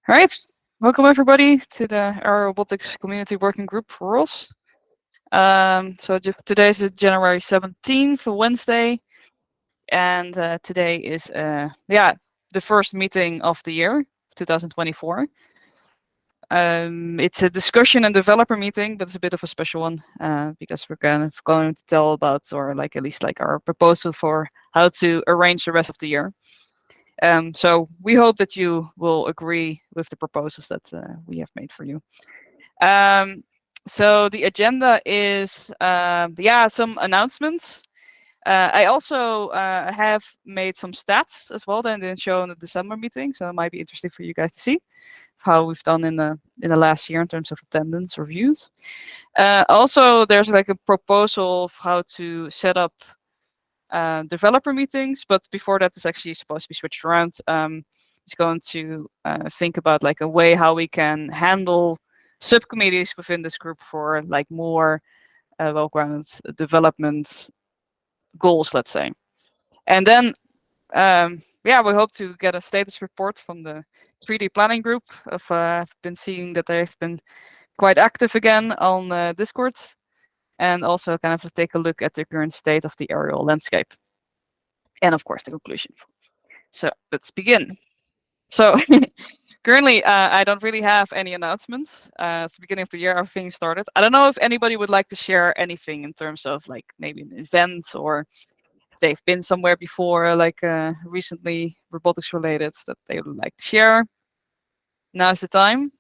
All right, welcome everybody to the Aerial Robotics Community Working Group for ROS. Today is January 17th, Wednesday, and today is the first meeting of the year, 2024. It's a discussion and developer meeting, but it's a bit of a special one because we're going to tell about, or at least our proposal for how to arrange the rest of the year. So we hope that you will agree with the proposals that we have made for you. So the agenda is some announcements. I also have made some stats as well that I didn't show in the December meeting, so it might be interesting for you guys to see how we've done in the last year in terms of attendance or views. Also, there's a proposal of how to set up developer meetings, but before that is actually supposed to be switched around. It's going to think about a way how we can handle subcommittees within this group for more well-grounded development goals, let's say. And then we hope to get a status report from the 3D planning group. I've been seeing that they've been quite active again on Discord, and also kind of take a look at the current state of the aerial landscape. And of course, the conclusion. So let's begin. So currently, I don't really have any announcements. At the beginning of the year, everything started. I don't know if anybody would like to share anything in terms of maybe an event, or if they've been somewhere before, recently robotics related, that they would like to share. Now's the time.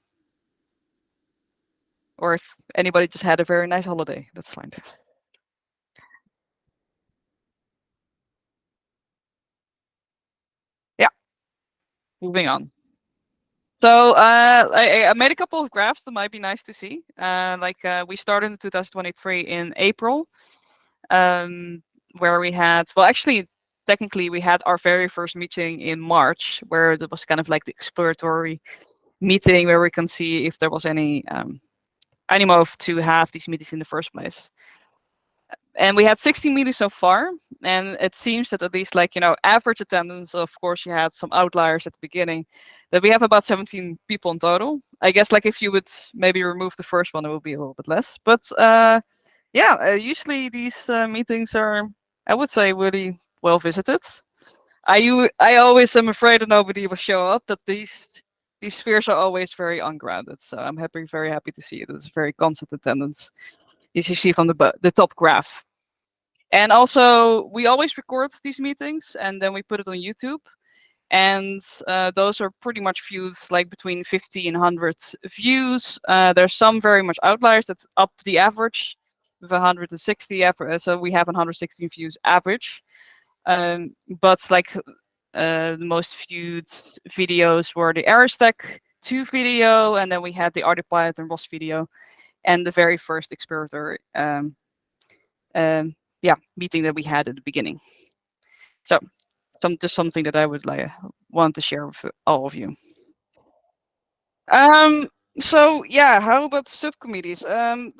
Or if anybody just had a very nice holiday, that's fine. Yeah, moving on. So I made a couple of graphs that might be nice to see. We started in 2023 in April, where we had, well, actually, technically, we had our very first meeting in March, where it was kind of the exploratory meeting where we can see if there was any motive to have these meetings in the first place. And we had 16 meetings so far, and it seems that at least average attendance, of course you had some outliers at the beginning, that we have about 17 people in total. I guess if you would maybe remove the first one, it would be a little bit less. But usually these meetings are, I would say, really well visited. I always am afraid that nobody will show up, that these spheres are always very ungrounded. So I'm very happy to see it. It's very constant attendance, as you see from the top graph. And also, we always record these meetings and then we put it on YouTube. And those are pretty much viewed between 50 and 100 views. There's some very much outliers that up the average with 160. So we have 116 views average. But the most viewed videos were the Aerostech 2 video, and then we had the Artipilot and ROS video, and the very first exploratory meeting that we had at the beginning. So just something that I would want to share with all of you. So yeah, how about subcommittees? I've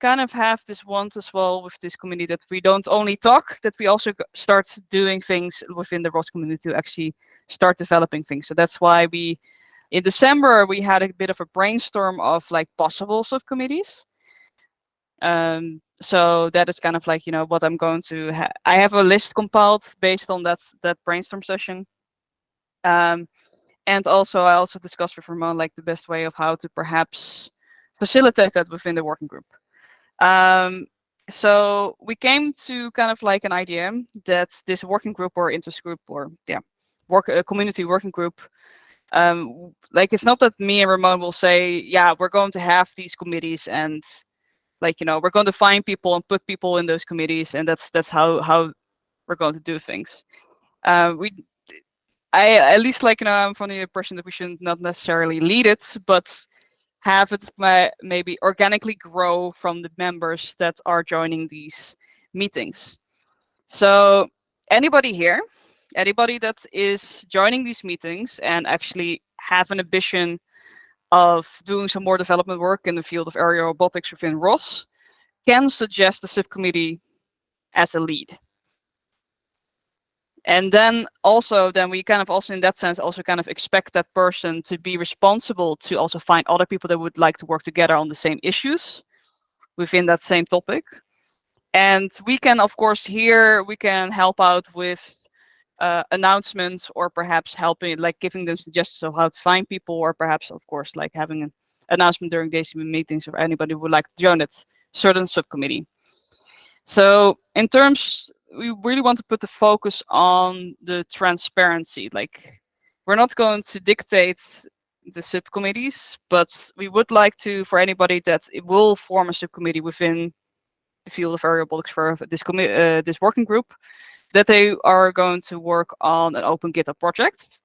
kind of have this want as well with this committee that we don't only talk, that we also start doing things within the ROS community to actually start developing things. So that's why in December, we had a bit of a brainstorm of possible subcommittees. So that is kind of what I'm going to I have a list compiled based on that brainstorm session. And also I also discussed with Ramon the best way of how to perhaps facilitate that within the working group. So we came to kind of an idea that this working group or interest group or community working group, it's not that me and Ramon will say, yeah, we're going to have these committees and we're going to find people and put people in those committees, and that's how we're going to do things. I at least I'm from the impression that we should not necessarily lead it, but have it maybe organically grow from the members that are joining these meetings. So anybody here, anybody that is joining these meetings and actually have an ambition of doing some more development work in the field of aerial robotics within ROS, can suggest a subcommittee as a lead. And then we kind of also in that sense also kind of expect that person to be responsible to also find other people that would like to work together on the same issues within that same topic. And we can, of course, here we can help out with announcements, or perhaps helping, like giving them suggestions of how to find people, or perhaps, of course, like having an announcement during DCB meetings if anybody would like to join that certain subcommittee. So in terms, we really want to put the focus on the transparency. Like, we're not going to dictate the subcommittees, but we would like to, for anybody that it will form a subcommittee within the field of aerial robotics for this working group, that they are going to work on an open GitHub project,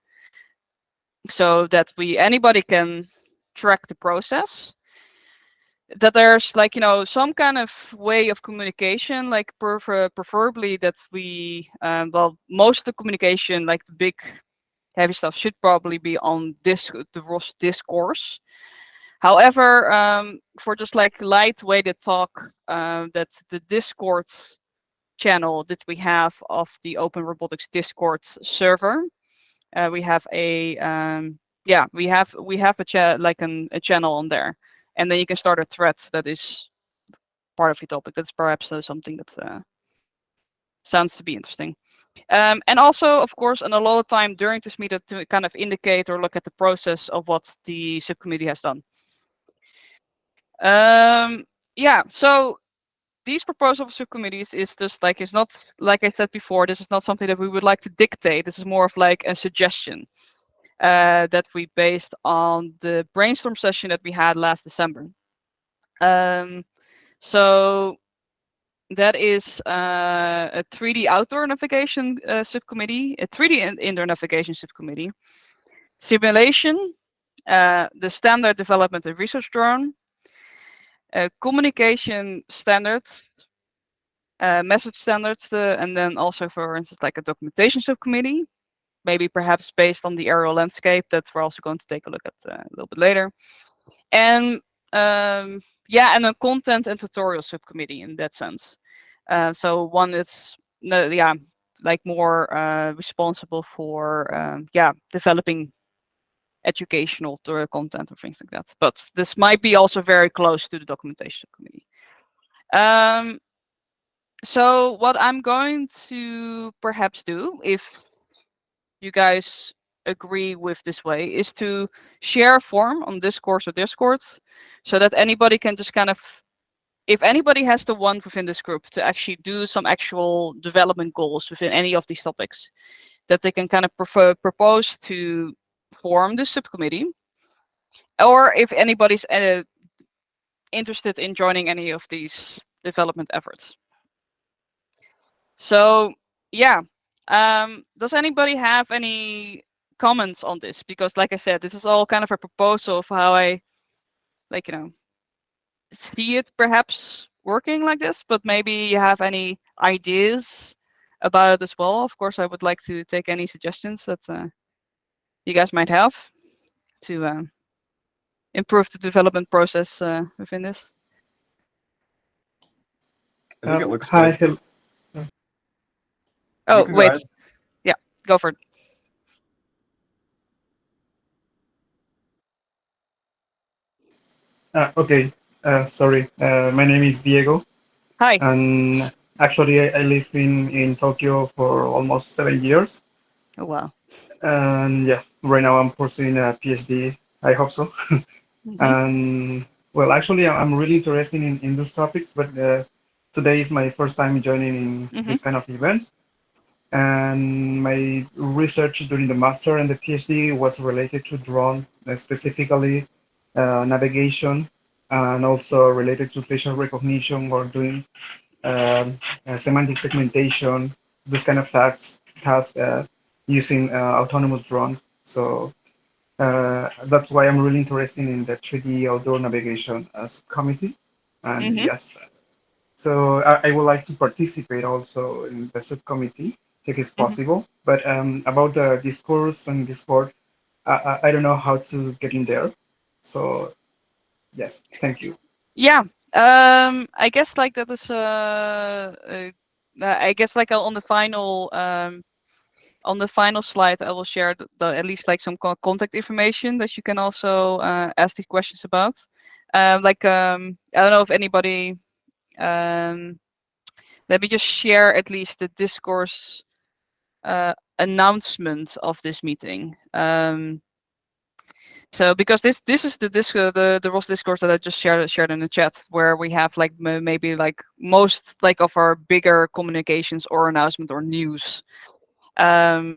so that anybody can track the process. That there's, like, some kind of way of communication, like preferably that well, most of the communication, like the big heavy stuff, should probably be on the ROS discourse. However, for just like lightweighted talk, that's the Discord channel that we have of the Open Robotics Discord server. We have a we have a channel on there, and then you can start a thread that is part of your topic. That's perhaps something that sounds to be interesting. And also, of course, and a lot of time during this meetup to kind of indicate or look at the process of what the subcommittee has done. Yeah, so these proposals of subcommittees is just like, it's not, like I said before, this is not something that we would like to dictate. This is more of like a suggestion that we based on the brainstorm session that we had last December. So that is a 3D outdoor navigation subcommittee, a 3D indoor navigation subcommittee, simulation, the standard development and research drone, communication standards, message standards, and then also, for instance, like a documentation subcommittee, maybe perhaps based on the aerial landscape that we're also going to take a look at a little bit later. And yeah, and a content and tutorial subcommittee in that sense. So one that's like more responsible for developing educational content or things like that. But this might be also very close to the documentation subcommittee. So what I'm going to perhaps do, if you guys agree with this way, is to share a form on Discord or Discord, so that anybody can just kind of, if anybody has the want within this group to actually do some actual development goals within any of these topics, that they can kind of propose to form the subcommittee, or if anybody's interested in joining any of these development efforts. So yeah, does anybody have any comments on this? Because like I said, this is all kind of a proposal of how I, like, see it perhaps working like this, but maybe you have any ideas about it as well. Of course, I would like to take any suggestions that you guys might have to improve the development process within this. I think it looks hi, good. Oh, wait. Go Yeah, go for it. Okay, sorry. My name is Diego. Hi. And actually, I live in Tokyo for almost 7 years. Oh, wow. And yeah, right now I'm pursuing a PhD. I hope so. And well, actually, I'm really interested in those topics, but today is my first time joining in this kind of event. And my research during the master and the PhD was related to drone, specifically navigation, and also related to facial recognition or doing semantic segmentation, this kind of tasks using autonomous drones. So that's why I'm really interested in the 3D outdoor navigation subcommittee. And yes, so I would like to participate also in the subcommittee if it's possible. But about the discourse and Discord, I don't know how to get in there. So yes, thank you. Yeah, I guess like that is I guess like on the final on the final slide, I will share at least like some contact information that you can also ask the questions about. I don't know if anybody. Let me just share at least the discourse announcement of this meeting. So because this is the ROS discourse that I just shared in the chat, where we have like maybe like most like of our bigger communications or announcement or news. So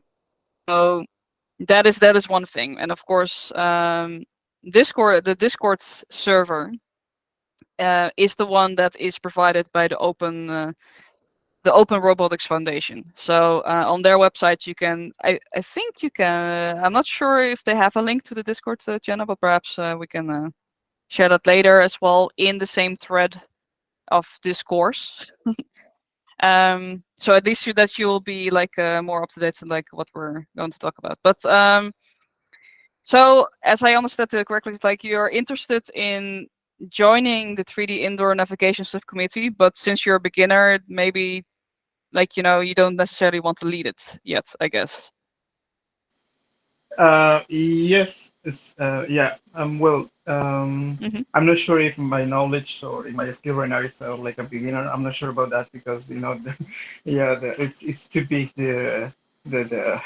that is one thing, and of course, the Discord server is the one that is provided by the Open Robotics Foundation. So on their website, you can, I think you can, I'm not sure if they have a link to the Discord channel, but perhaps we can share that later as well in the same thread of this course. So at least that you will be like more up to date on like what we're going to talk about. But so as I understood it correctly, it's like you're interested in joining the 3D indoor navigation subcommittee, but since you're a beginner, maybe like, you don't necessarily want to lead it yet, I guess. Yes, yeah. Well, I'm not sure if my knowledge or in my skill right now is like a beginner. I'm not sure about that because yeah, it's too big the the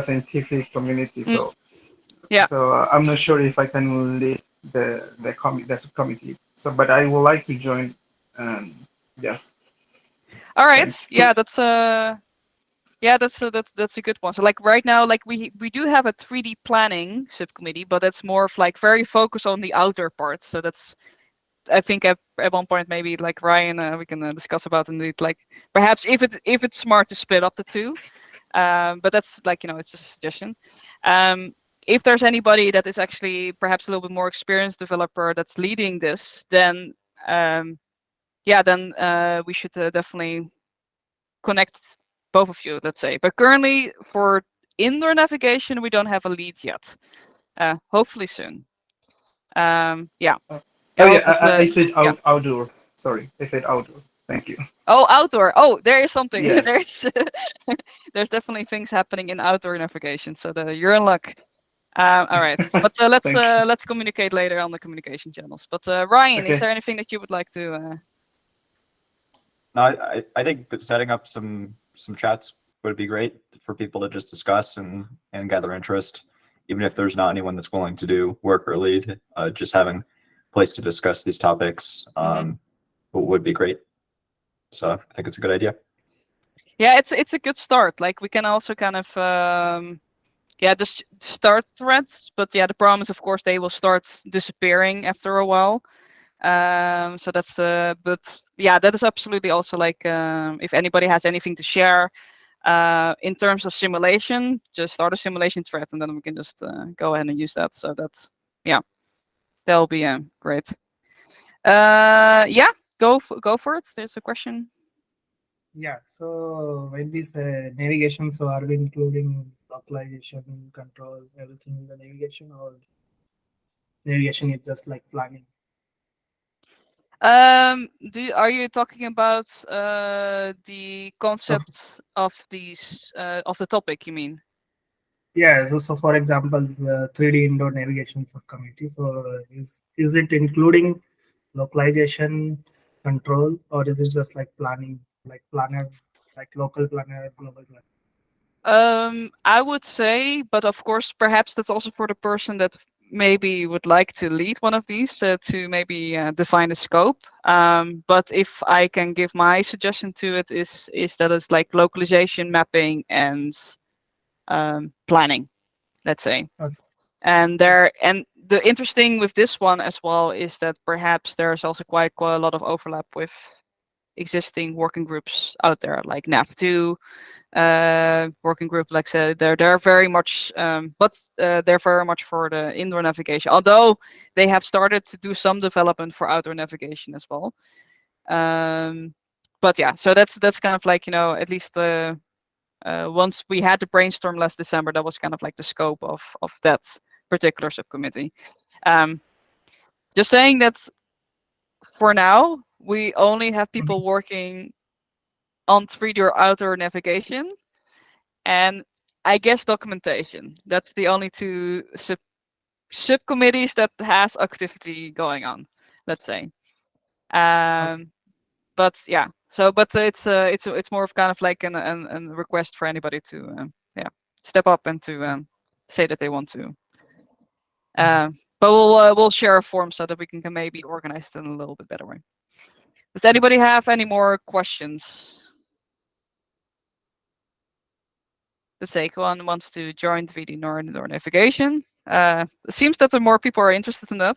scientific community. Mm, So yeah. I'm not sure if I can lead the subcommittee. So, but I would like to join. Yes, All right. thanks. Yeah, that's a good one. So like right now, like we do have a 3D planning subcommittee, but that's more of like very focused on the outdoor part. So that's, I think at one point maybe like Ryan, we can discuss about indeed like perhaps if it's smart to split up the two. But that's like, it's just a suggestion. If there's anybody that is actually perhaps a little bit more experienced developer that's leading this, then we should definitely connect both of you, let's say. But currently for indoor navigation, we don't have a lead yet. Hopefully soon. Yeah. Oh Oh, yeah, but I said yeah. outdoor. Sorry, I said outdoor. Thank you. Oh, outdoor. Oh, there is something. Yes. There's definitely things happening in outdoor navigation. So you're in luck. All right, but Thank you. let's communicate later on the communication channels. But Ryan, is Okay. there anything that you would like to? No, I think that setting up some chats would be great for people to just discuss and gather interest, even if there's not anyone that's willing to do work or lead. Just having a place to discuss these topics would be great. So I think it's a good idea. Yeah, it's a good start. Like we can also kind of just start threads, but yeah, the problem is of course they will start disappearing after a while. So that's but yeah, that is absolutely also like if anybody has anything to share in terms of simulation, just start a simulation thread and then we can just go ahead and use that. So that's, yeah, that'll be great. Yeah, go for it. There's a question. Yeah, so when this navigation, so are we including localization, control, everything in the navigation, or navigation is just like planning? Are you talking about the concepts of these of the topic, you mean? Yeah, so for example, the 3D indoor navigation subcommittee. So is it including localization, control, or is it just like planning, like planner, like local planner, global planner? I would say, but of course, perhaps that's also for the person that maybe would like to lead one of these to maybe define the scope. But if I can give my suggestion to it, is that it's like localization, mapping, and planning, let's say. Okay. And the interesting with this one as well is that perhaps there's also quite a lot of overlap with existing working groups out there, like NAV2 working group. Like I said, they're very much, but they're very much for the indoor navigation. Although they have started to do some development for outdoor navigation as well. But yeah, so that's kind of like, at least the once we had the brainstorm last December, that was kind of like the scope of that particular subcommittee. Just saying that for now, we only have people working on 3D or outdoor navigation. And I guess documentation. That's the only two subcommittees that has activity going on, let's say. But yeah, so but it's more of kind of like a request for anybody to step up and to say that they want to. But we'll share a form so that we can maybe organize it in a little bit better way. Does anybody have any more questions? The Sequan wants to join the VD Nor navigation. It seems that the more people are interested in that.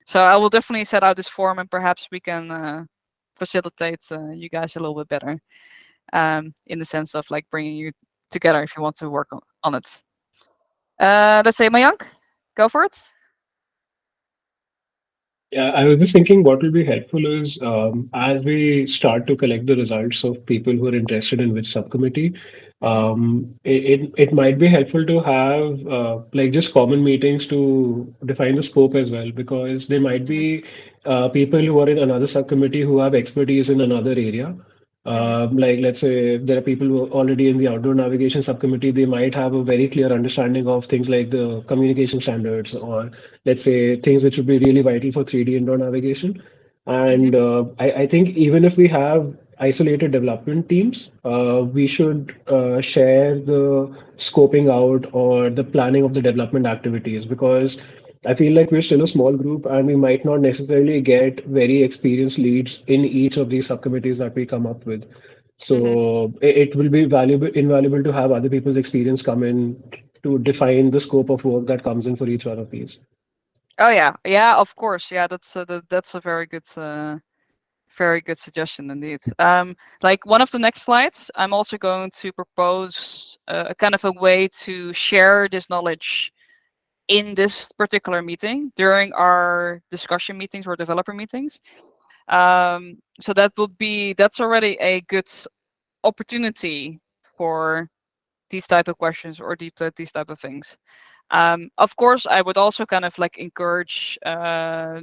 So I will definitely set out this form and perhaps we can facilitate you guys a little bit better in the sense of like bringing you together if you want to work on it. Let's say Mayank, go for it. Yeah, I was just thinking what will be helpful is as we start to collect the results of people who are interested in which subcommittee, it might be helpful to have like just common meetings to define the scope as well, because there might be people who are in another subcommittee who have expertise in another area. Like let's say if there are people who are already in the outdoor navigation subcommittee, they might have a very clear understanding of things like the communication standards, or let's say things which would be really vital for 3D indoor navigation. And I think even if we have isolated development teams, we should share the scoping out or the planning of the development activities, because I feel like we're still a small group and we might not necessarily get very experienced leads in each of these subcommittees that we come up with. So it will be invaluable to have other people's experience come in to define the scope of work that comes in for each one of these. Oh yeah, of course. Yeah, that's a very good suggestion indeed. Like one of the next slides, I'm also going to propose a kind of a way to share this knowledge in this particular meeting during our discussion meetings or developer meetings. So that's already a good opportunity for these type of questions or these type of things. Of course, I would also kind of like encourage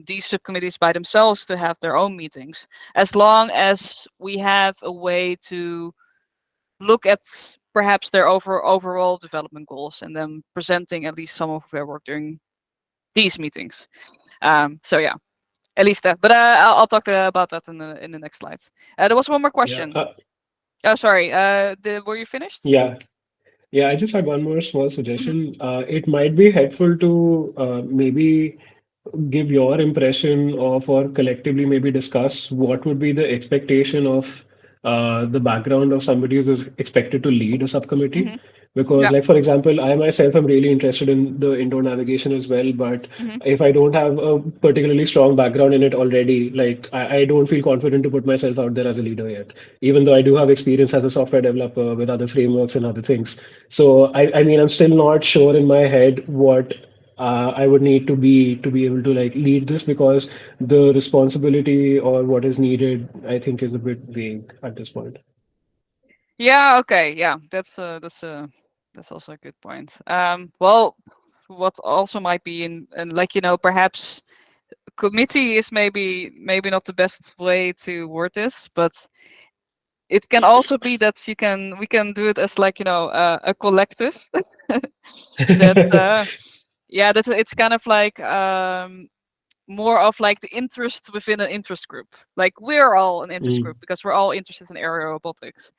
these subcommittees by themselves to have their own meetings, as long as we have a way to look at perhaps their overall development goals and then presenting at least some of their work during these meetings. So yeah, at least that. But I'll talk about that in the next slide. There was one more question. Yeah, Oh, sorry. Were you finished? yeah. Yeah, I just had one more small suggestion. It might be helpful to maybe give your impression of, or collectively maybe discuss what would be the expectation of the background of somebody who's expected to lead a subcommittee. Because, Yeah. like, for example, I myself am really interested in the indoor navigation as well, but if I don't have a particularly strong background in it already, like, I don't feel confident to put myself out there as a leader yet, even though I do have experience as a software developer with other frameworks and other things. So, I mean, I'm still not sure in my head what I would need to be able to like lead this, because the responsibility or what is needed, I think, is a bit vague at this point. Yeah. Okay. Yeah. That's also a good point. Well, what also might be in like perhaps committee is maybe not the best way to word this, but it can also be that we can do it as like a collective that yeah, that it's kind of like more of like the interest within an interest group. Like we're all an interest group because we're all interested in aerial robotics.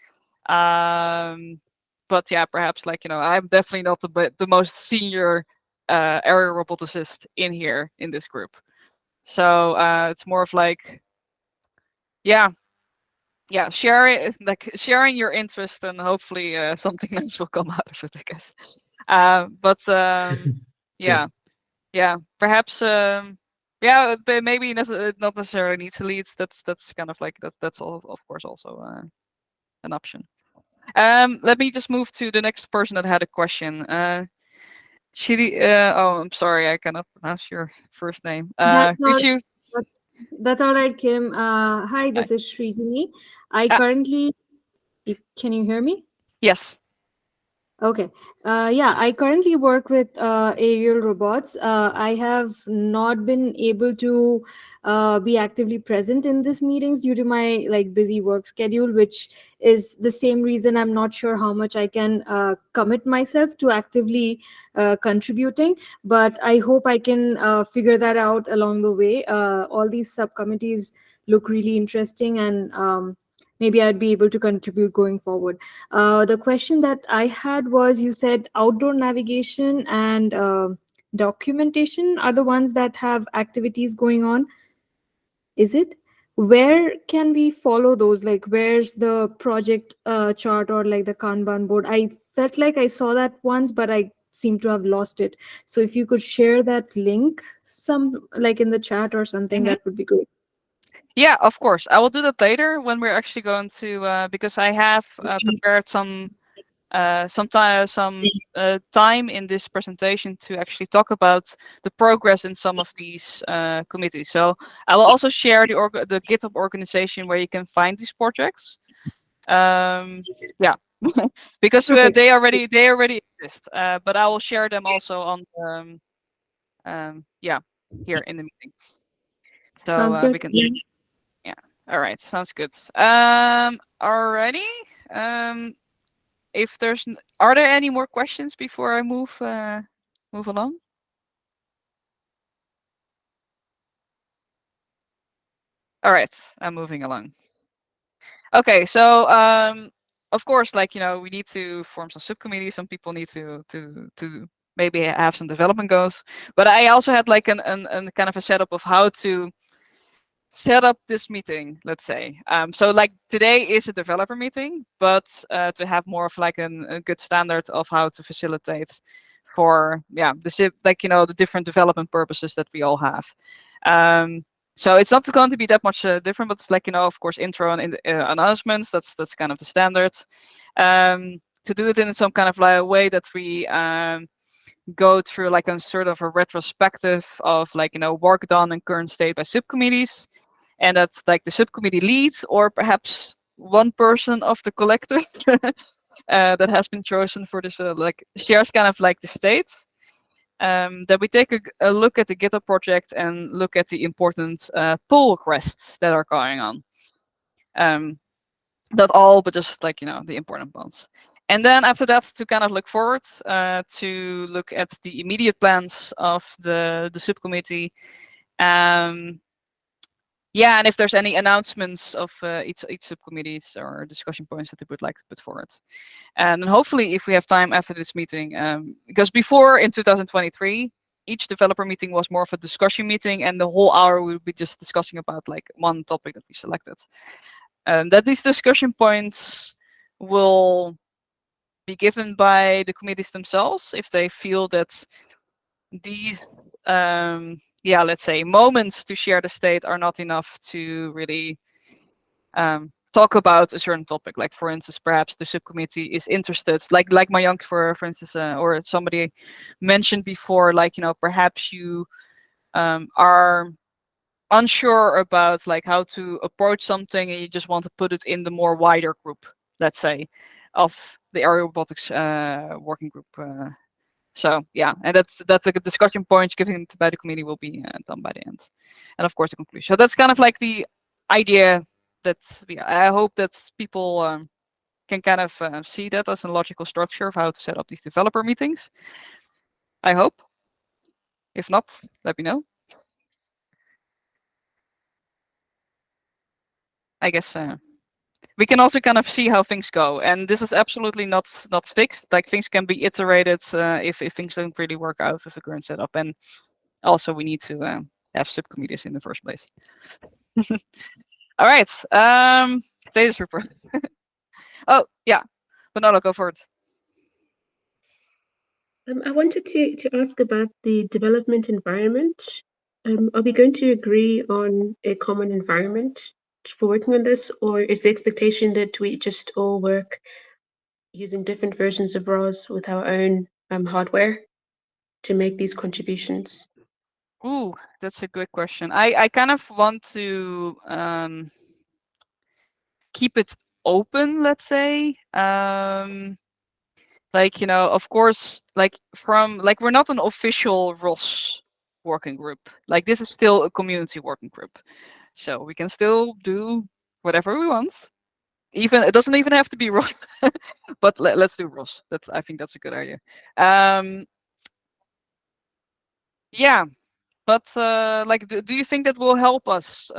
But yeah, perhaps like I'm definitely not the most senior aerial roboticist in here in this group. So it's more of like yeah, sharing your interest, and hopefully something nice will come out of it, I guess. But yeah, yeah, perhaps yeah, but maybe not necessarily need to lead. That's kind of like that's all, of course, also an option. Let me just move to the next person that had a question. Shiri, oh, I'm sorry, I cannot pronounce your first name. That's Could all. you? That's all right, Kim. Hi, this is Srijini. I currently. Can you hear me? Yes. Okay. Yeah, I currently work with aerial robots. I have not been able to be actively present in these meetings due to my like busy work schedule, which is the same reason I'm not sure how much I can commit myself to actively contributing. But I hope I can figure that out along the way. All these subcommittees look really interesting, and maybe I'd be able to contribute going forward. The question that I had was, you said outdoor navigation and documentation are the ones that have activities going on. Is it? Where can we follow those? Like, where's the project chart or like the Kanban board? I felt like I saw that once, but I seem to have lost it. So if you could share that link, some like in the chat or something, that would be great. Yeah, of course. I will do that later when we're actually going to because I have prepared some time in this presentation to actually talk about the progress in some of these committees. So I will also share the GitHub organization where you can find these projects. Yeah, because they already exist. But I will share them also on yeah, here in the meeting. So Sounds good. we can see. Yeah. All right. Sounds good. Alrighty. If there's, are there any more questions before I move along? All right, I'm moving along. Okay, so of course, like we need to form some subcommittees. Some people need to maybe have some development goals. But I also had like an kind of a setup of how to set up this meeting, let's say. So like today is a developer meeting, but to have more of like a good standard of how to facilitate for the different development purposes that we all have. So it's not going to be that much different, but it's like of course intro and announcements. That's kind of the standard. To do it in some kind of like way that we go through like a sort of a retrospective of like work done and current state by subcommittees, and that's like the subcommittee lead or perhaps one person of the collective that has been chosen for this like shares kind of like the state. That we take a look at the GitHub project and look at the important pull requests that are going on. Not all, but just like the important ones. And then after that, to kind of look forward, to look at the immediate plans of the subcommittee. Yeah, and if there's any announcements of each subcommittees or discussion points that they would like to put forward. And then hopefully, if we have time after this meeting, because before in 2023, each developer meeting was more of a discussion meeting, and the whole hour we would be just discussing about like one topic that we selected. That these discussion points will be given by the committees themselves if they feel that these let's say moments to share the state are not enough to really talk about a certain topic. Like for instance, perhaps the subcommittee is interested, like Mayank for instance, or somebody mentioned before, like perhaps you are unsure about like how to approach something and you just want to put it in the more wider group, let's say, of the aerial robotics working group. So yeah, and that's like a discussion point given by the committee will be done by the end, and of course the conclusion. So that's kind of like the idea that I hope that people can kind of see that as a logical structure of how to set up these developer meetings. I hope. If not, let me know. I guess we can also kind of see how things go, and this is absolutely not fixed. Like things can be iterated if things don't really work out with the current setup, and also we need to have subcommittees in the first place. All right, status report. Oh yeah, Manolo, go for it. I wanted to ask about the development environment. Are we going to agree on a common environment for working on this, or is the expectation that we just all work using different versions of ROS with our own hardware to make these contributions? Ooh, that's a good question. I kind of want to keep it open, let's say. Like, of course, like we're not an official ROS working group. Like this is still a community working group. So we can still do whatever we want. Even it doesn't even have to be ROS, but let's do ROS. I think that's a good idea. Yeah, but like, do you think that will help us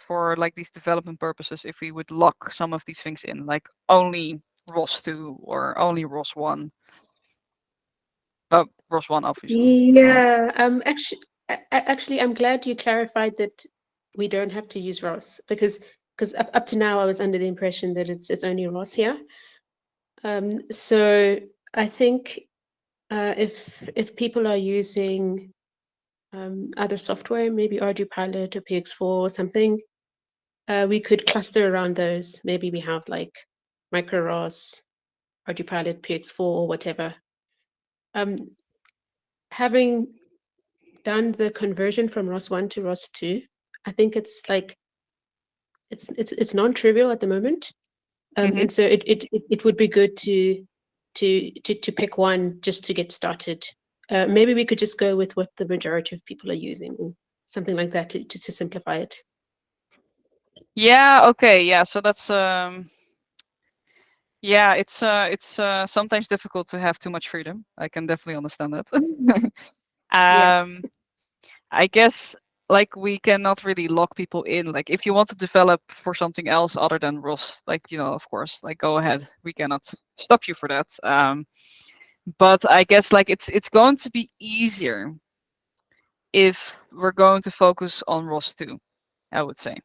for like these development purposes if we would lock some of these things in, like only ROS 2 or only ROS 1? ROS 1, obviously. Yeah, actually, I'm glad you clarified that we don't have to use ROS because up to now I was under the impression that it's only ROS here. So I think if people are using other software, maybe ArduPilot or PX4 or something, we could cluster around those. Maybe we have like MicroROS, ArduPilot, PX4, or whatever. Having done the conversion from ROS 1 to ROS 2, I think it's like it's non-trivial at the moment. And so it would be good to pick one just to get started. Maybe we could just go with what the majority of people are using, or something like that to simplify it. Yeah, okay, yeah. So that's yeah, it's sometimes difficult to have too much freedom. I can definitely understand that. Yeah. I guess like we cannot really lock people in. Like if you want to develop for something else other than ROS, like of course, like go ahead. We cannot stop you for that. But I guess like it's going to be easier if we're going to focus on ROS 2, I would say.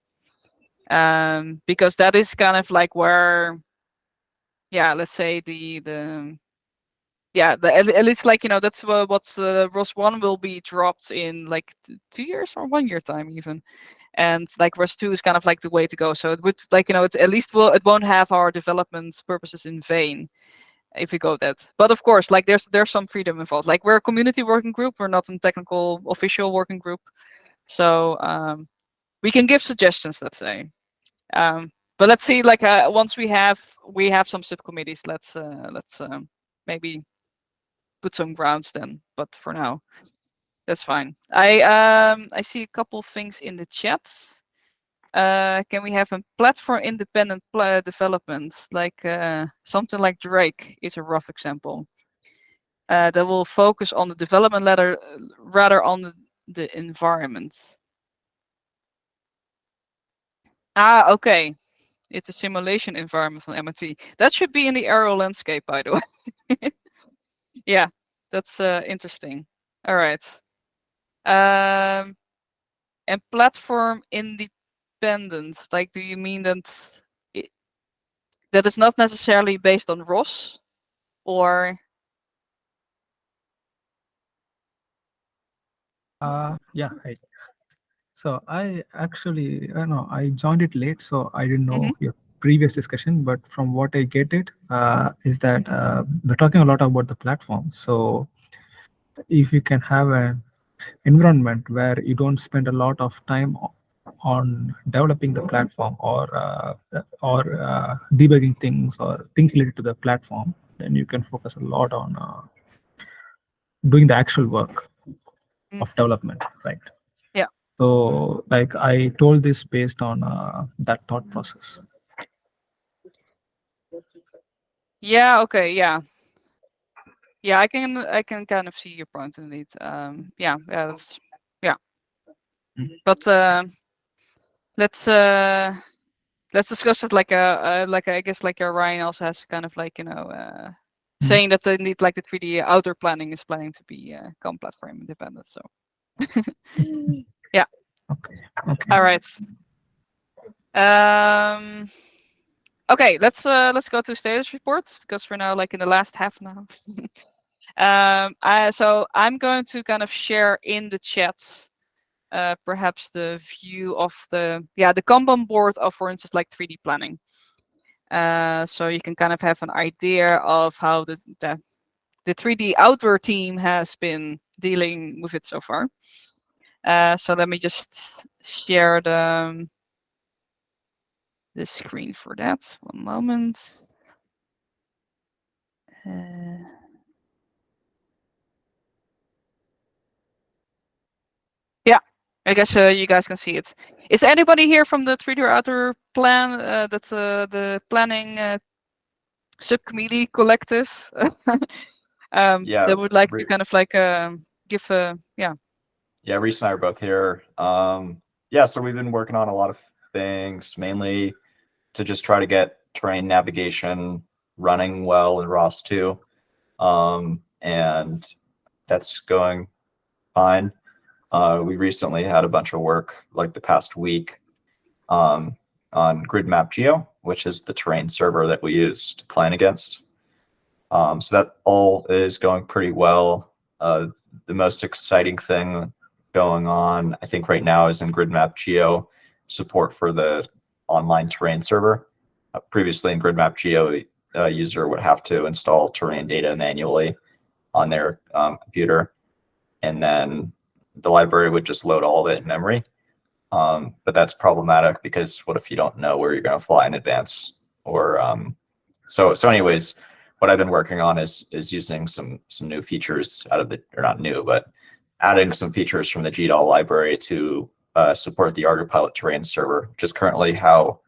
Because that is kind of like where, yeah, let's say at least like that's what's ROS 1 will be dropped in like 2 years or 1 year time even, and like ROS 2 is kind of like the way to go. So it would like it's at least it won't have our development purposes in vain if we go that. But of course, like there's some freedom involved. Like we're a community working group, we're not a technical official working group, so we can give suggestions, let's say. But let's see, like once we have some subcommittees, let's maybe put some grounds then. But for now, that's fine. I see a couple things in the chat. Can we have a platform independent development, like something like Drake is a rough example, that will focus on the development ladder rather on the environment. Okay. It's a simulation environment from MIT. That should be in the aerial landscape, by the way. Yeah, that's interesting. All right. And platform independence, like, do you mean that that is not necessarily based on ROS, or? Yeah, right. So I actually, I joined it late, so I didn't know your previous discussion. But from what I get it, is that we're talking a lot about the platform. So if you can have an environment where you don't spend a lot of time on developing the platform or debugging things or things related to the platform, then you can focus a lot on doing the actual work of development, right? Yeah. So like I told this based on that thought process. Yeah, okay, yeah. Yeah, I can kind of see your point indeed. Yeah, that's yeah. But let's discuss it like I guess like Ryan also has kind of like saying that indeed like the 3D outdoor planning is planning to become platform independent. So yeah. Okay. All right. Okay, let's go to status reports, because for now, like in the last half an hour. So I'm going to kind of share in the chat perhaps the view of the Kanban board of, for instance, like 3D planning. So you can kind of have an idea of how the 3D outdoor team has been dealing with it so far. So let me just share the screen for that. One moment. Yeah, I guess you guys can see it. Is anybody here from the 3D Outdoor Plan, that's the planning subcommittee collective? Yeah, that would like to kind of like give yeah. Yeah, Reese and I are both here. Yeah, so we've been working on a lot of things, mainly to just try to get terrain navigation running well in ROS 2. And that's going fine. We recently had a bunch of work, like the past week, on Grid Map Geo, which is the terrain server that we use to plan against. So that all is going pretty well. The most exciting thing going on, I think right now, is in Grid Map Geo support for the online terrain server. Previously in Grid Map Geo, a user would have to install terrain data manually on their computer, and then the library would just load all of it in memory. But that's problematic because what if you don't know where you're going to fly in advance? Or so anyways, what I've been working on is using some new features out of the, or not new, but adding some features from the GDAL library to support the AutoPilot terrain server, which is currently how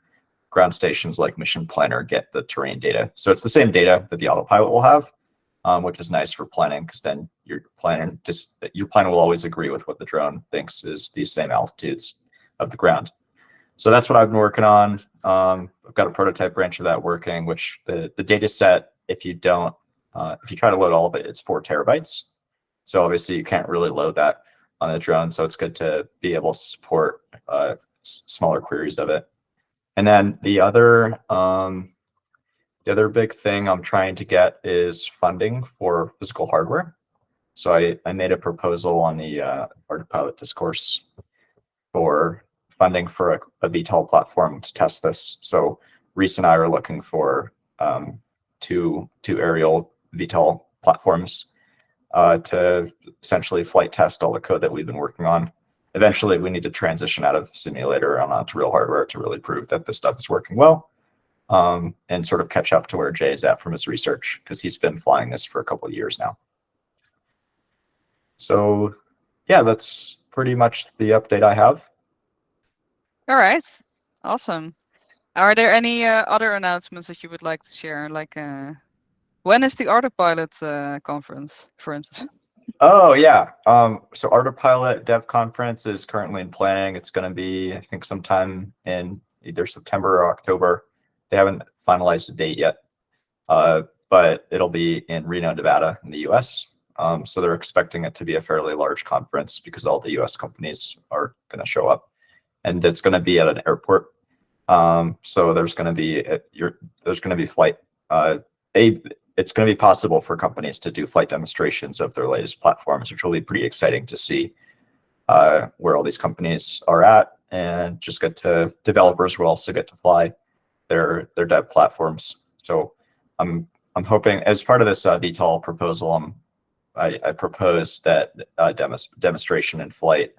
ground stations like Mission Planner get the terrain data. So it's the same data that the AutoPilot will have, which is nice for planning, because then your planner will always agree with what the drone thinks is the same altitudes of the ground. So that's what I've been working on. I've got a prototype branch of that working, which the data set, if you try to load all of it, it's 4 terabytes. So obviously you can't really load that on the drone. So it's good to be able to support smaller queries of it. And then the other big thing I'm trying to get is funding for physical hardware. So I made a proposal on the AutoPilot discourse for funding for a VTOL platform to test this. So Reese and I are looking for two aerial VTOL platforms to essentially flight test all the code that we've been working on. Eventually, we need to transition out of simulator and onto real hardware to really prove that this stuff is working well, and sort of catch up to where Jay is at from his research, because he's been flying this for a couple of years now. So yeah, that's pretty much the update I have. All right, awesome. Are there any other announcements that you would like to share? Like, when is the AutoPilot conference, for instance? Oh yeah, so AutoPilot Dev Conference is currently in planning. It's going to be, I think, sometime in either September or October. They haven't finalized a date yet, but it'll be in Reno, Nevada, in the U.S. So they're expecting it to be a fairly large conference because all the U.S. companies are going to show up, and it's going to be at an airport. So there's going to be flight. It's going to be possible for companies to do flight demonstrations of their latest platforms, which will be pretty exciting to see where all these companies are at, and just developers will also get to fly their dev platforms. So I'm hoping, as part of this VTOL proposal, I proposed that demonstration in flight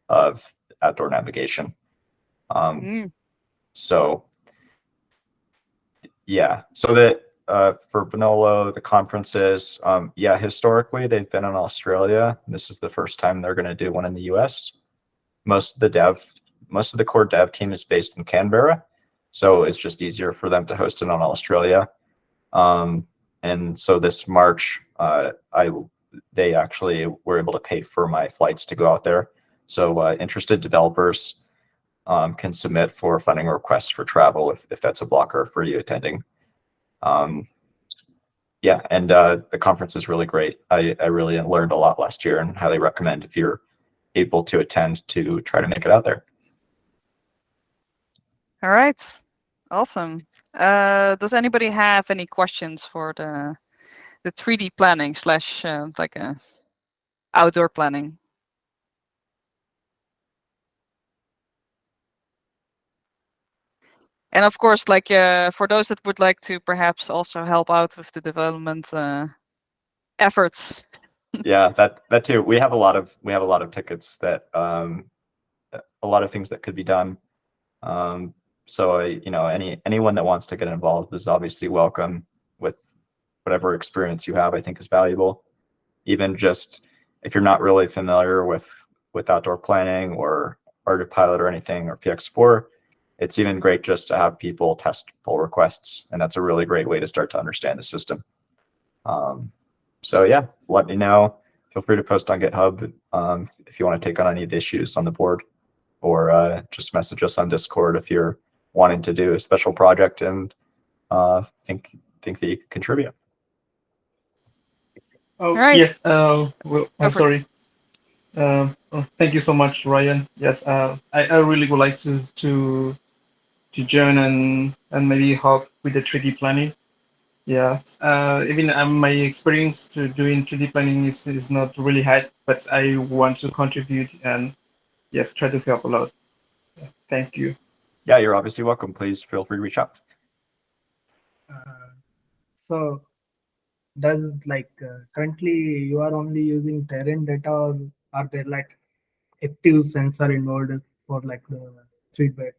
of outdoor navigation. So yeah, so that for Bonolo, the conferences, yeah, historically they've been in Australia. This is the first time they're going to do one in the US. Most of the core dev team is based in Canberra, so it's just easier for them to host it on Australia. And so this March, they actually were able to pay for my flights to go out there. So interested developers can submit for funding requests for travel if that's a blocker for you attending. Yeah, and the conference is really great. I really learned a lot last year, and highly recommend, if you're able to attend, to try to make it out there. All right, awesome. Does anybody have any questions for the 3D planning slash like outdoor planning? And of course, like for those that would like to perhaps also help out with the development efforts. Yeah, that too. We have a lot of tickets that a lot of things that could be done. So anyone that wants to get involved is obviously welcome with whatever experience you have, I think is valuable. Even just if you're not really familiar with outdoor planning or Arctic Pilot or anything or PX4, it's even great just to have people test pull requests, and that's a really great way to start to understand the system. So yeah, let me know. Feel free to post on GitHub if you want to take on any of the issues on the board, or just message us on Discord if you're wanting to do a special project and think that you could contribute. Oh, right. yes. Well, Go I'm for it. sorry. Thank you so much, Ryan. Yes, I really would like to join and maybe help with the 3D planning. Yeah, even my experience to doing 3D planning is not really high, but I want to contribute and yes, try to help a lot. Yeah, thank you. Yeah, you're obviously welcome. Please feel free to reach out. So does currently you are only using terrain data, or are there like active sensor involved for like the feedback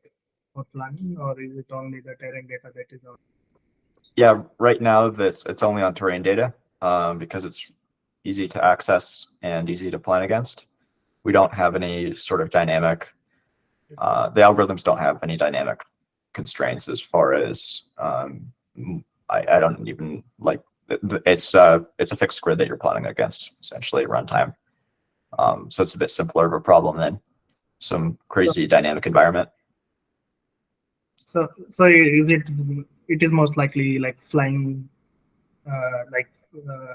for planning, or is it only the terrain data that is on? Yeah, right now it's only on terrain data because it's easy to access and easy to plan against. We don't have any sort of dynamic. The algorithms don't have any dynamic constraints as far as I don't even like. It's a fixed grid that you're planning against essentially at runtime. So it's a bit simpler of a problem than some crazy dynamic environment. So is it is most likely like flying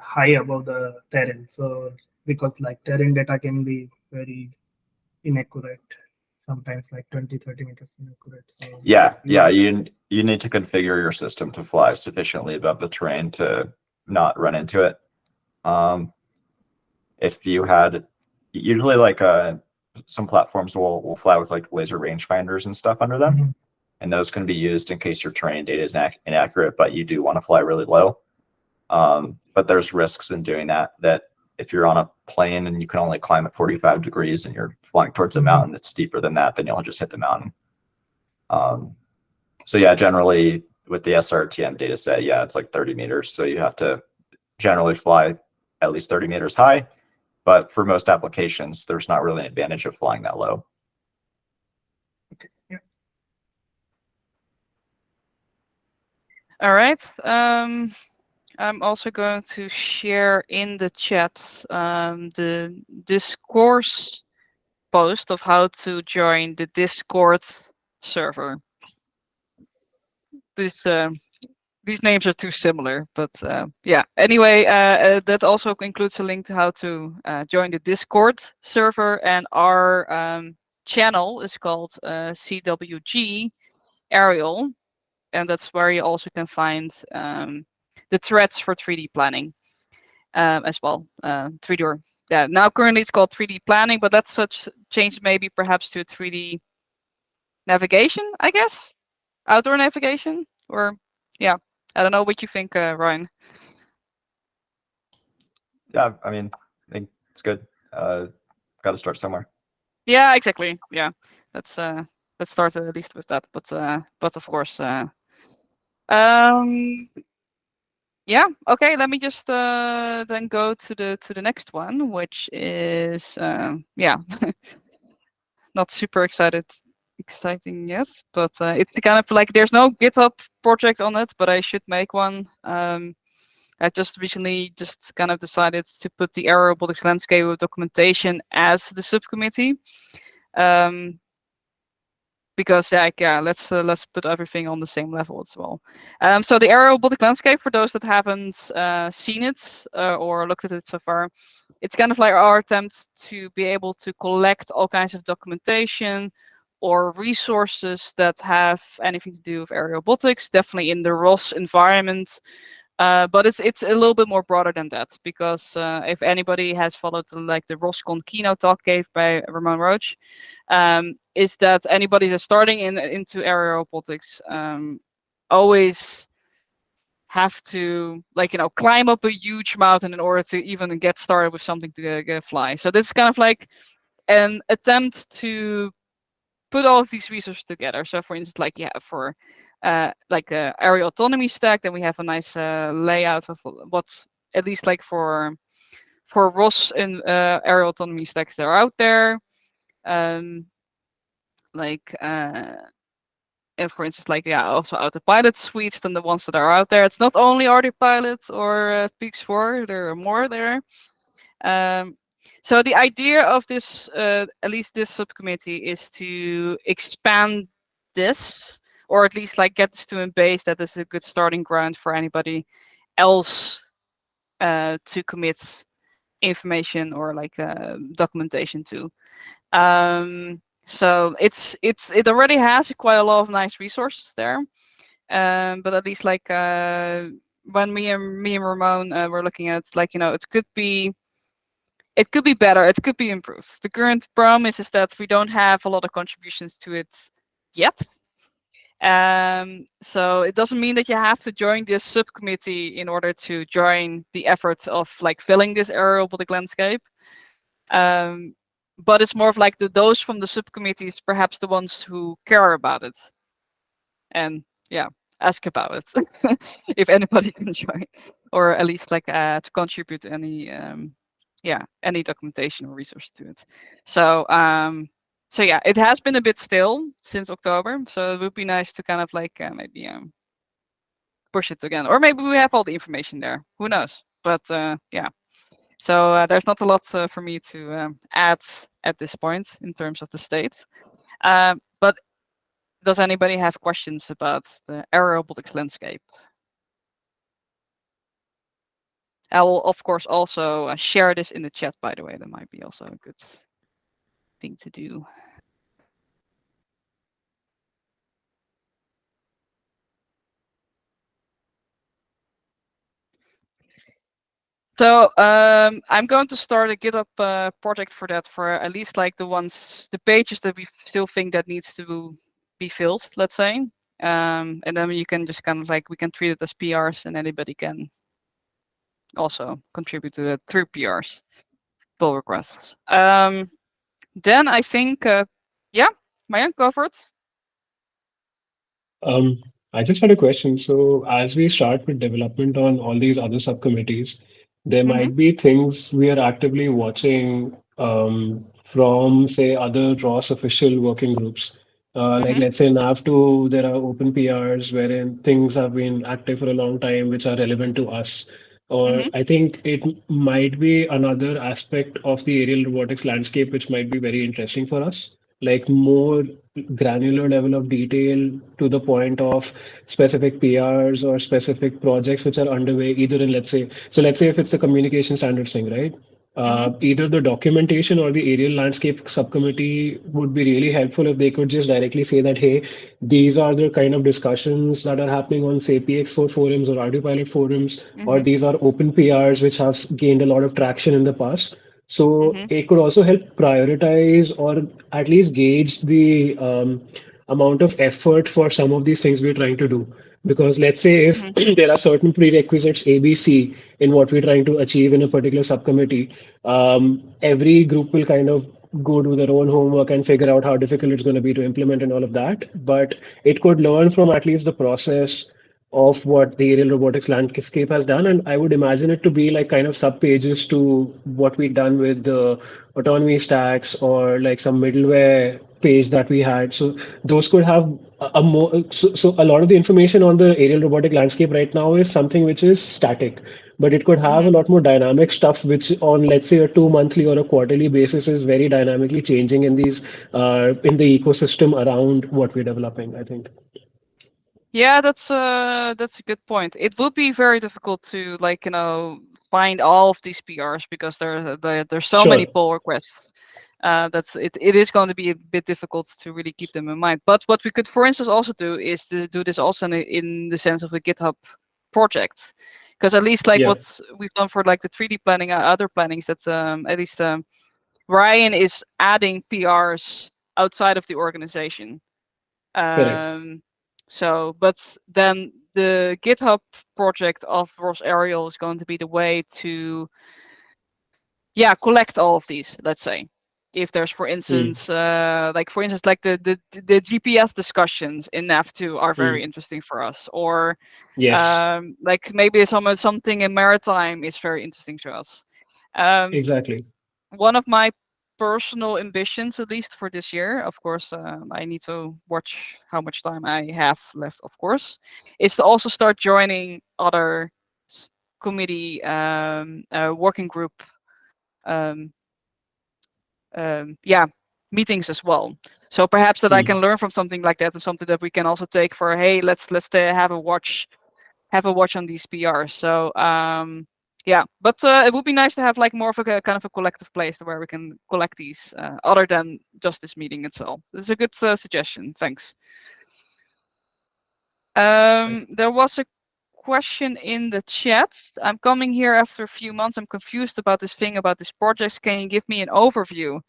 high above the terrain, so because like terrain data can be very inaccurate sometimes, like 20-30 meters inaccurate. So Yeah, you need to configure your system to fly sufficiently above the terrain to not run into it. If you had usually like some platforms will fly with like laser rangefinders and stuff under them. Mhm. And those can be used in case your terrain data is inaccurate, but you do want to fly really low. But there's risks in doing that if you're on a plane and you can only climb at 45 degrees and you're flying towards a mountain that's steeper than that, then you'll just hit the mountain. So yeah, generally with the SRTM data set, yeah, it's like 30 meters. So you have to generally fly at least 30 meters high. But for most applications, there's not really an advantage of flying that low. Okay. Yeah. All right. I'm also going to share in the chat the discourse post of how to join the Discord server. These names are too similar, but yeah. Anyway, that also includes a link to how to join the Discord server, and our channel is called CWG Aerial, and that's where you also can find the threads for 3D planning as well. 3D or yeah, now currently it's called 3D planning, but that's such change maybe perhaps to 3D navigation, I guess, outdoor navigation, or yeah, I don't know what you think, Ryan. Yeah, I mean, I think it's good. Got to start somewhere. Yeah, exactly. Yeah, let's start at least with that. But of course, yeah. Okay, let me just then go to the next one, which is yeah, not super exciting yet, but it's kind of like there's no GitHub project on it, but I should make one. I just recently just kind of decided to put the aerial robotics landscape of documentation as the subcommittee. Because yeah, let's put everything on the same level as well. So the aerial robotic landscape, for those that haven't seen it or looked at it so far, it's kind of like our attempt to be able to collect all kinds of documentation or resources that have anything to do with aerial robotics, definitely in the ROS environment. But it's a little bit more broader than that, because if anybody has followed the ROSCON keynote talk gave by Ramon Roach, is that anybody that's starting into aerial robotics always have to climb up a huge mountain in order to even get started with something to fly. So this is kind of like an attempt to put all of these resources together. So for instance, for like a aerial autonomy stack. Then we have a nice layout of what's at least like for ROS and aerial autonomy stacks that are out there. Like and for instance, like also autopilot suites than the ones that are out there. It's not only autopilot or Pix4, there are more there. So the idea of this, at least this subcommittee, is to expand this, or at least like get this to a base that is a good starting ground for anybody else to commit information or like documentation to. So it already has quite a lot of nice resources there, but at least like when me and Ramon were looking at, like, it could be better, it could be improved. The current problem is that we don't have a lot of contributions to it yet. So it doesn't mean that you have to join this subcommittee in order to join the effort of like filling this aerial robotic landscape. But it's more of like those from the subcommittees, perhaps the ones who care about it, and ask about it if anybody can join, or at least like to contribute any any documentation or resource to it. So so yeah, it has been a bit still since October, so it would be nice to kind of like maybe push it again, or maybe we have all the information there, who knows. But yeah, so there's not a lot for me to add at this point in terms of the state. But does anybody have questions about the aerial robotics landscape? I will, of course, also share this in the chat, by the way. That might be also a good thing to do. So I'm going to start a GitHub project for that, for at least like the pages that we still think that needs to be filled, let's say. And then you can just kind of like, we can treat it as PRs, and anybody can also contribute to it through PRs, pull requests. Then I think, Marjan, go for it. I just had a question. So, as we start with development on all these other subcommittees, there might be things we are actively watching from, say, other ROS official working groups. Like, let's say, NAV2, there are open PRs wherein things have been active for a long time, which are relevant to us. Or I think it might be another aspect of the aerial robotics landscape, which might be very interesting for us, like more granular level of detail to the point of specific PRs or specific projects which are underway, either in, let's say if it's a communication standards thing, right? Either the documentation or the aerial landscape subcommittee would be really helpful if they could just directly say that, hey, these are the kind of discussions that are happening on, say, PX4 forums or RDPilot forums, or these are open PRs which have gained a lot of traction in the past. So it could also help prioritize or at least gauge the amount of effort for some of these things we're trying to do. Because let's say if there are certain prerequisites ABC in what we're trying to achieve in a particular subcommittee, every group will kind of go do their own homework and figure out how difficult it's going to be to implement and all of that. But it could learn from at least the process of what the aerial robotics landscape has done. And I would imagine it to be like kind of sub pages to what we've done with the autonomy stacks or like some middleware page that we had. So those could have a more, so a lot of the information on the aerial robotic landscape right now is something which is static, but it could have a lot more dynamic stuff, which on, let's say, a 2 monthly or a quarterly basis is very dynamically changing in these, in the ecosystem around what we're developing, I think. Yeah, that's a good point. It would be very difficult to, like, find all of these PRs because there's so many pull requests. It is going to be a bit difficult to really keep them in mind. But what we could, for instance, also do is to do this also in the sense of a GitHub project, because at least like what we've done for like the 3D planning, other plannings, that's at least Ryan is adding PRs outside of the organization. So, but then the GitHub project of ROS Aerial is going to be the way to, collect all of these, let's say. if there's, for instance, like the GPS discussions in NAV2 are very interesting for us, or Yes, like maybe something in maritime is very interesting to us. exactly. One of my personal ambitions, at least for this year, of course, I need to watch how much time I have left, of course, is to also start joining other committee working group meetings as well. So perhaps that I can learn from something like that, and something that we can also take for, hey, let's have a watch on these PRs. So yeah, but it would be nice to have like more of a kind of a collective place where we can collect these, other than just this meeting itself. This is a good suggestion. Thanks. There was a question in the chat. I'm coming here after a few months. I'm confused about this thing about this project. Can you give me an overview?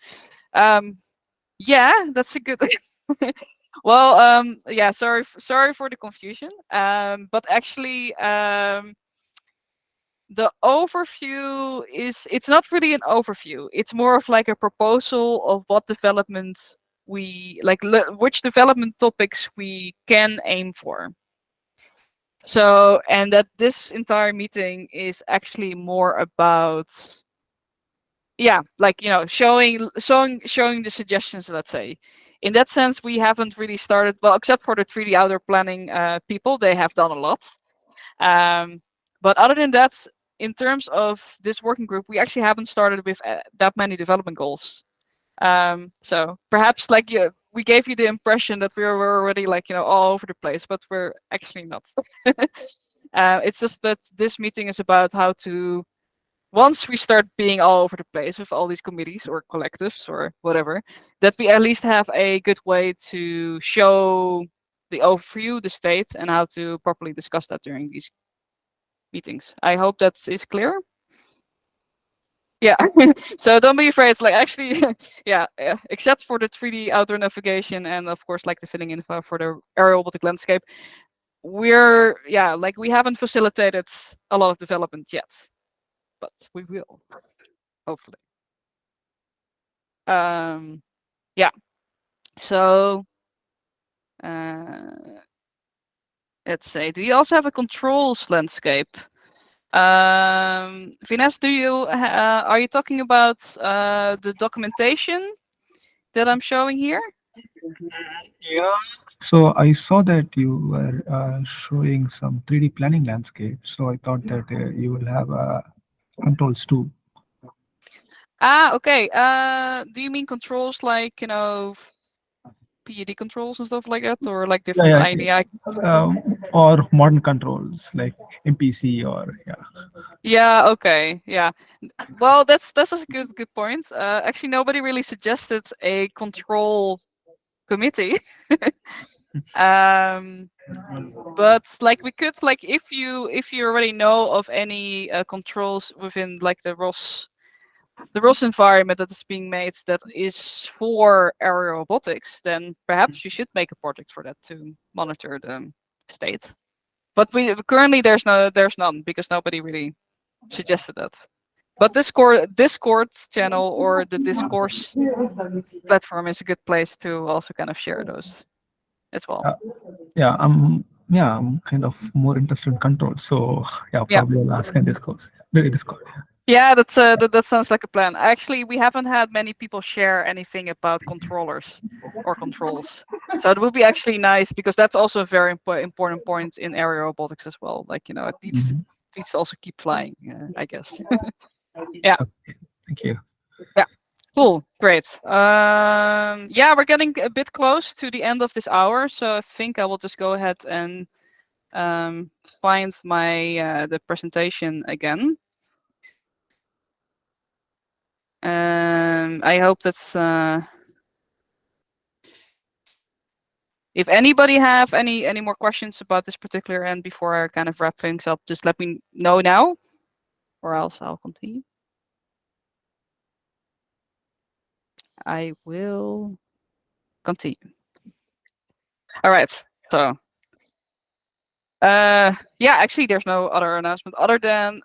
Yeah, that's a good. Well, yeah, sorry for the confusion. But actually, the overview it's not really an overview. It's more of like a proposal of what development we like, which development topics we can aim for. So, and that this entire meeting is actually more about, yeah, like, showing the suggestions, let's say. In that sense, we haven't really started, well, except for the 3D outdoor planning people. They have done a lot. But other than that, in terms of this working group, we actually haven't started with that many development goals. So perhaps like we gave you the impression that we were already like, all over the place, but we're actually not. It's just that this meeting is about how to, once we start being all over the place with all these committees or collectives or whatever, that we at least have a good way to show the overview, the state, and how to properly discuss that during these meetings. I hope that is clear. Yeah, so don't be afraid. It's like actually, yeah, except for the 3D outdoor navigation and of course like the fitting info for the aerial robotic landscape, we're, yeah, like we haven't facilitated a lot of development yet, but we will, hopefully. Yeah, so let's say, do you also have a controls landscape? Vines, do you are you talking about the documentation that I'm showing here? Yeah. So I saw that you were showing some 3D planning landscape. So I thought that you will have controls too. Ah, okay. Do you mean controls like, PED controls and stuff like that, or like different Yeah, IDI? or modern controls like MPC or yeah. Yeah. Okay. Yeah. Well, that's a good point. Actually, nobody really suggested a control committee. But like we could, like, if you already know of any controls within like the ROS environment that is being made that is for aerial robotics, then perhaps you should make a project for that to monitor the state. But we currently there's none because nobody really suggested that. But Discord channel or the discourse platform is a good place to also kind of share those as well. I'm kind of more interested in control. So yeah, Yeah. probably I'll ask in Discord. Maybe Discord. Yeah, that's that sounds like a plan. Actually, we haven't had many people share anything about controllers or controls, so it would be actually nice because that's also a very important point in aerial robotics as well. Like, it needs to also keep flying, I guess. Yeah. Okay. Thank you. Yeah. Cool. Great. Yeah, we're getting a bit close to the end of this hour, so I think I will just go ahead and find my the presentation again. I hope that's if anybody have any more questions about this particular end before I kind of wrap things up, just let me know now, or else I'll continue. I will continue. All right. So, yeah, actually, there's no other announcement other than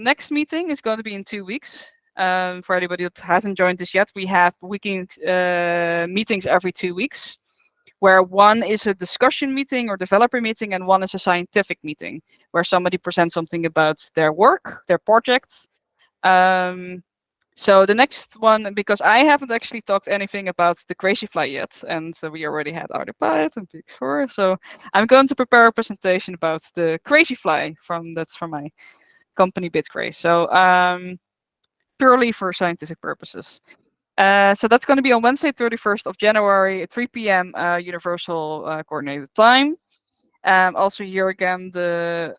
next meeting is going to be in 2 weeks. For anybody that hasn't joined us yet, we have weekly meetings every 2 weeks, where one is a discussion meeting or developer meeting, and one is a scientific meeting, where somebody presents something about their work, their projects. So the next one, because I haven't actually talked anything about the Crazy Fly yet, and so we already had Autopilot and Big 4, so I'm going to prepare a presentation about the Crazy Fly that's from my company BitCray. So purely for scientific purposes. So that's going to be on Wednesday, 31st of January at 3 p.m. Universal Coordinated Time. Also here again, the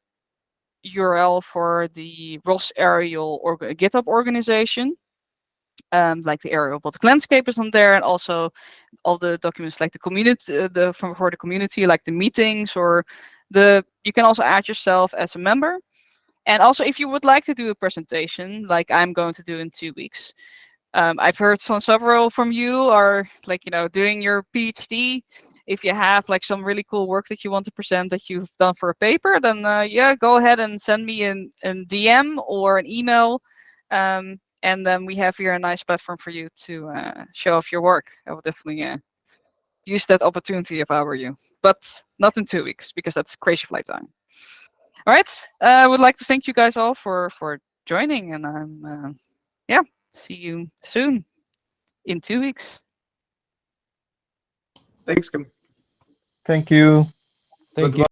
URL for the ROS Aerial GitHub organization. Like the aerial robotic landscape is on there, and also all the documents like the community, for the community, like the meetings, or you can also add yourself as a member. And also, if you would like to do a presentation, like I'm going to do in 2 weeks, I've heard from several from you are like, doing your PhD. If you have like some really cool work that you want to present that you've done for a paper, then yeah, go ahead and send me a DM or an email. And then we have here a nice platform for you to show off your work. I will definitely use that opportunity if I were you, but not in 2 weeks because that's Crazy Flight time. All right, I would like to thank you guys all for joining, and yeah, see you soon in 2 weeks. Thanks, Kim. Thank you. Thank you.